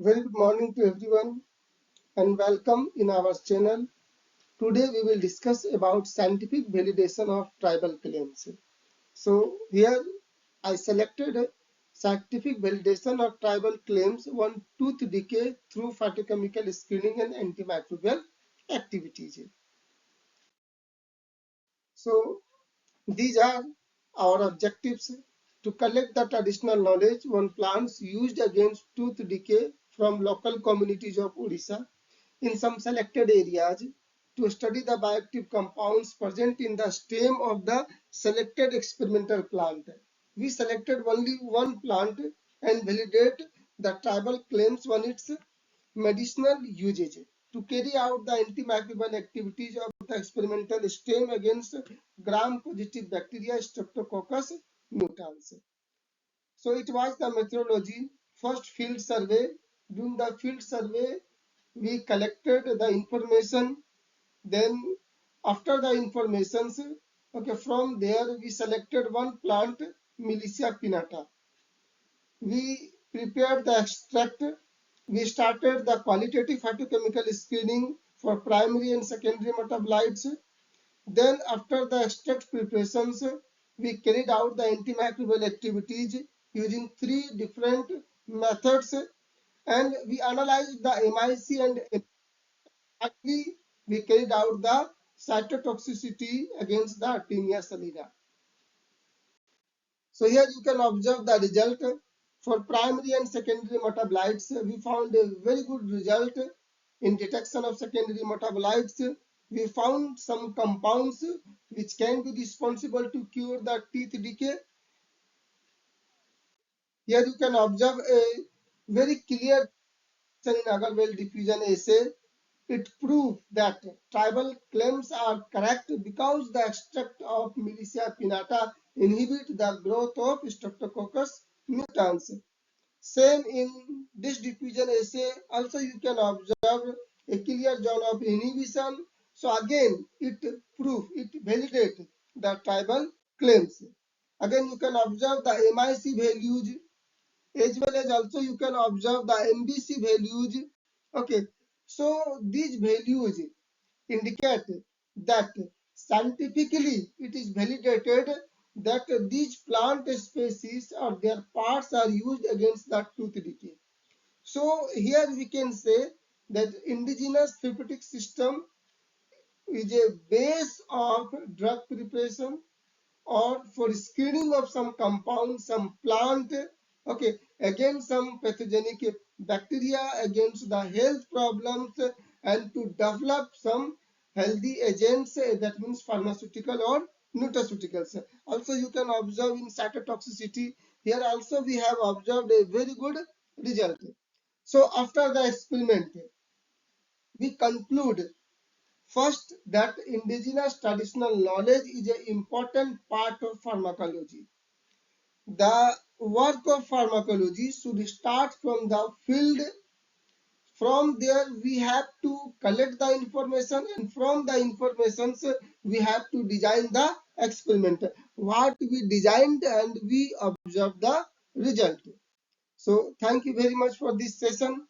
Very good morning to everyone and welcome in our channel. Today we will discuss about scientific validation of tribal claims. So here I selected scientific validation of tribal claims on tooth decay through phytochemical screening and antimicrobial activities. So these are our objectives: to collect the traditional knowledge on plants used against tooth decay from local communities of Odisha in some selected areas, to study the bioactive compounds present in the stem of the selected experimental plant. We selected only one plant and validate the tribal claims on its medicinal usage. To carry out the antimicrobial activities of the experimental stem against gram-positive bacteria Streptococcus mutans. So it was the methodology. First field survey. During the field survey, we collected the information. Then after the informations, okay, from there we selected one plant, Milicia pinnata. We prepared the extract. We started the qualitative phytochemical screening for primary and secondary metabolites. Then after the extract preparations, we carried out the antimicrobial activities using three different methods, and we analyzed the MIC, and finally we carried out the cytotoxicity against the Artemia salina. So here you can observe the result. For primary and secondary metabolites, we found a very good result in detection of secondary metabolites. We found some compounds which can be responsible to cure the teeth decay. Here you can observe a very clear in Agarwal diffusion assay. It proved that tribal claims are correct because the extract of Milicia pinnata inhibit the growth of Streptococcus mutans. Same in this diffusion assay, also you can observe a clear zone of inhibition. So again, it validates the tribal claims. Again, you can observe the MIC values, as well as also you can observe the MBC values. Okay, so these values indicate that scientifically it is validated that these plant species or their parts are used against the tooth decay. So here we can say that indigenous therapeutic system is a base of drug preparation or for screening of some compound, some plant, okay, against some pathogenic bacteria, against the health problems, and to develop some healthy agents, that means pharmaceutical or nutraceuticals. Also you can observe in cytotoxicity, here also we have observed a very good result. So after the experiment, we conclude first that indigenous traditional knowledge is an important part of pharmacology. The work of pharmacology should start from the field. From there we have to collect the information, and from the information we have to design the experiment. What we designed and we observe the result. So thank you very much for this session.